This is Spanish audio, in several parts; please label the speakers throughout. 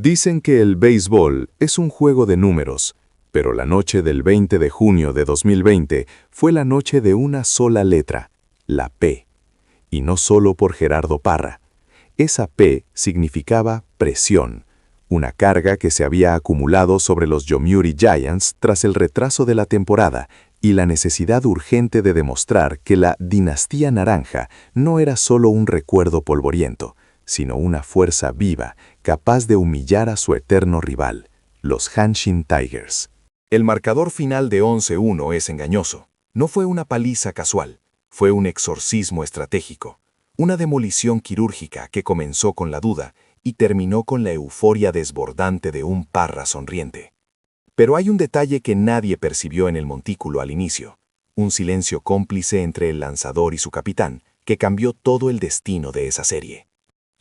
Speaker 1: Dicen que el béisbol es un juego de números, pero la noche del 20 de junio de 2020 fue la noche de una sola letra, la P. Y no solo por Gerardo Parra. Esa P significaba presión, una carga que se había acumulado sobre los Yomiuri Giants tras el retraso de la temporada y la necesidad urgente de demostrar que la dinastía naranja no era solo un recuerdo polvoriento, sino una fuerza viva, capaz de humillar a su eterno rival, los Hanshin Tigers.
Speaker 2: El marcador final de 11-1 es engañoso. No fue una paliza casual, fue un exorcismo estratégico, una demolición quirúrgica que comenzó con la duda y terminó con la euforia desbordante de un Parra sonriente. Pero hay un detalle que nadie percibió en el montículo al inicio, un silencio cómplice entre el lanzador y su capitán, que cambió todo el destino de esa serie.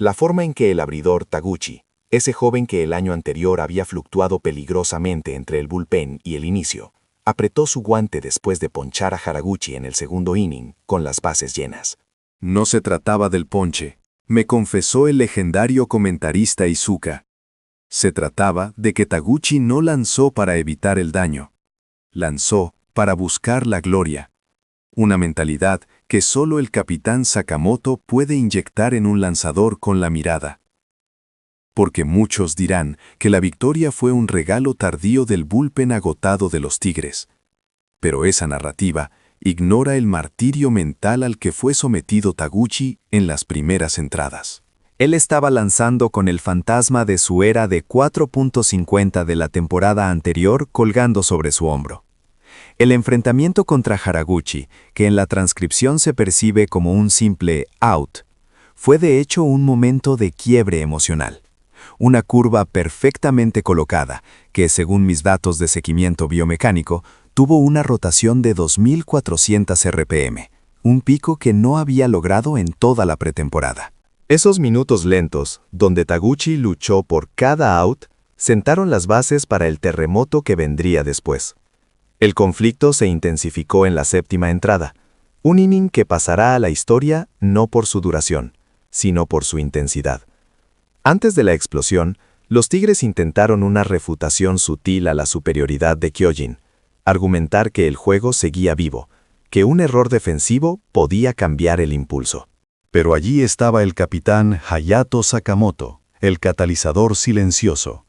Speaker 2: La forma en que el abridor Taguchi, ese joven que el año anterior había fluctuado peligrosamente entre el bullpen y el inicio, apretó su guante después de ponchar a Haraguchi en el segundo inning con las bases llenas.
Speaker 3: No se trataba del ponche, me confesó el legendario comentarista Iizuka. Se trataba de que Taguchi no lanzó para evitar el daño. Lanzó para buscar la gloria. Una mentalidad que solo el capitán Sakamoto puede inyectar en un lanzador con la mirada. Porque muchos dirán que la victoria fue un regalo tardío del bullpen agotado de los Tigres. Pero esa narrativa ignora el martirio mental al que fue sometido Taguchi en las primeras entradas.
Speaker 4: Él estaba lanzando con el fantasma de su era de 4.50 de la temporada anterior colgando sobre su hombro. El enfrentamiento contra Haraguchi, que en la transcripción se percibe como un simple out, fue de hecho un momento de quiebre emocional. Una curva perfectamente colocada, que según mis datos de seguimiento biomecánico, tuvo una rotación de 2.400 RPM, un pico que no había logrado en toda la pretemporada.
Speaker 2: Esos minutos lentos, donde Taguchi luchó por cada out, sentaron las bases para el terremoto que vendría después. El conflicto se intensificó en la séptima entrada, un inning que pasará a la historia no por su duración, sino por su intensidad. Antes de la explosión, los Tigres intentaron una refutación sutil a la superioridad de Kyojin, argumentar que el juego seguía vivo, que un error defensivo podía cambiar el impulso.
Speaker 1: Pero allí estaba el capitán Hayato Sakamoto, el catalizador silencioso,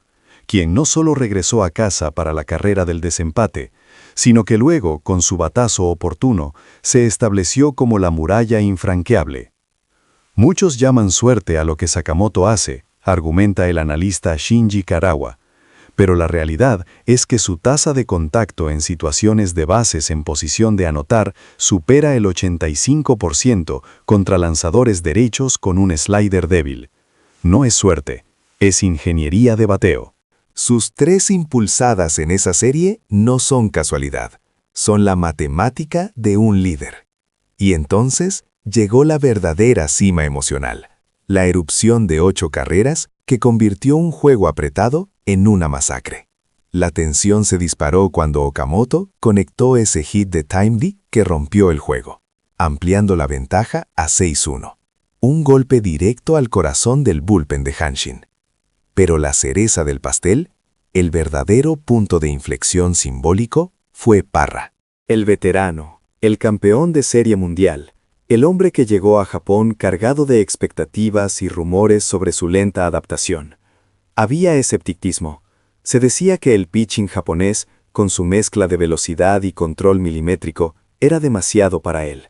Speaker 1: quien no solo regresó a casa para la carrera del desempate, sino que luego, con su batazo oportuno, se estableció como la muralla infranqueable. Muchos llaman suerte a lo que Sakamoto hace, argumenta el analista Shinji Karawa, pero la realidad es que su tasa de contacto en situaciones de bases en posición de anotar supera el 85% contra lanzadores derechos con un slider débil. No es suerte, es ingeniería de bateo.
Speaker 2: Sus 3 impulsadas en esa serie no son casualidad, son la matemática de un líder. Y entonces llegó la verdadera cima emocional, la erupción de 8 carreras que convirtió un juego apretado en una masacre. La tensión se disparó cuando Okamoto conectó ese hit de timely que rompió el juego, ampliando la ventaja a 6-1. Un golpe directo al corazón del bullpen de Hanshin. Pero la cereza del pastel, el verdadero punto de inflexión simbólico, fue Parra.
Speaker 4: El veterano, el campeón de Serie Mundial, el hombre que llegó a Japón cargado de expectativas y rumores sobre su lenta adaptación. Había escepticismo. Se decía que el pitching japonés, con su mezcla de velocidad y control milimétrico, era demasiado para él.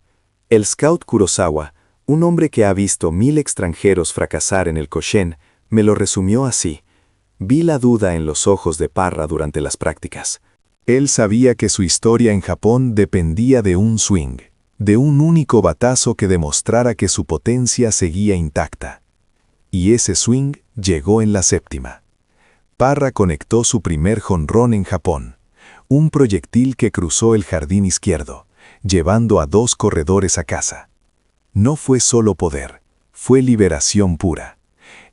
Speaker 4: El scout Kurosawa, un hombre que ha visto 1000 extranjeros fracasar en el Koshien, me lo resumió así. Vi la duda en los ojos de Parra durante las prácticas.
Speaker 1: Él sabía que su historia en Japón dependía de un swing, de un único batazo que demostrara que su potencia seguía intacta. Y ese swing llegó en la séptima. Parra conectó su primer jonrón en Japón, un proyectil que cruzó el jardín izquierdo, llevando a 2 corredores a casa. No fue solo poder, fue liberación pura.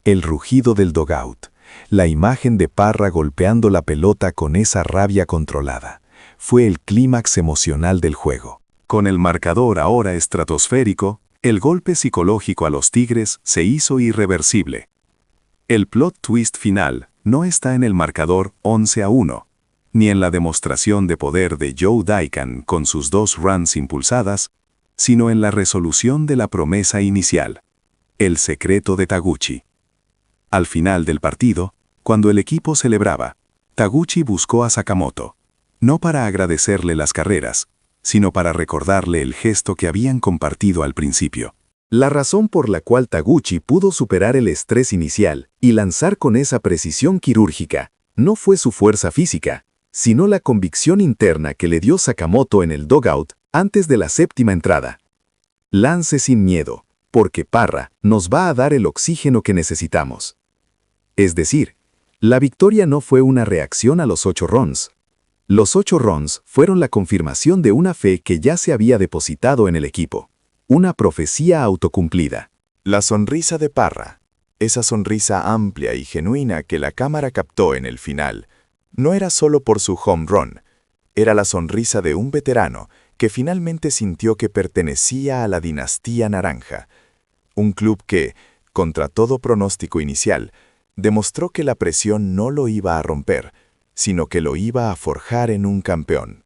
Speaker 1: El rugido del dugout, la imagen de Parra golpeando la pelota con esa rabia controlada, fue el clímax emocional del juego. Con el marcador ahora estratosférico, el golpe psicológico a los Tigres se hizo irreversible. El plot twist final
Speaker 3: no está en el marcador 11-1, ni en la demostración de poder de Joe Daikan con sus 2 runs impulsadas, sino en la resolución de la promesa inicial, el secreto de Taguchi. Al final del partido, cuando el equipo celebraba, Taguchi buscó a Sakamoto, no para agradecerle las carreras, sino para recordarle el gesto que habían compartido al principio.
Speaker 2: La razón por la cual Taguchi pudo superar el estrés inicial y lanzar con esa precisión quirúrgica no fue su fuerza física, sino la convicción interna que le dio Sakamoto en el dugout antes de la 7ª entrada. Lance sin miedo, porque Parra nos va a dar el oxígeno que necesitamos. Es decir, la victoria no fue una reacción a los 8 runs. Los 8 runs fueron la confirmación de una fe que ya se había depositado en el equipo. Una profecía autocumplida. La sonrisa de Parra, esa sonrisa amplia y genuina que la cámara captó en el final, no era solo por su home run, era la sonrisa de un veterano que finalmente sintió que pertenecía a la dinastía naranja, un club que, contra todo pronóstico inicial, demostró que la presión no lo iba a romper, sino que lo iba a forjar en un campeón.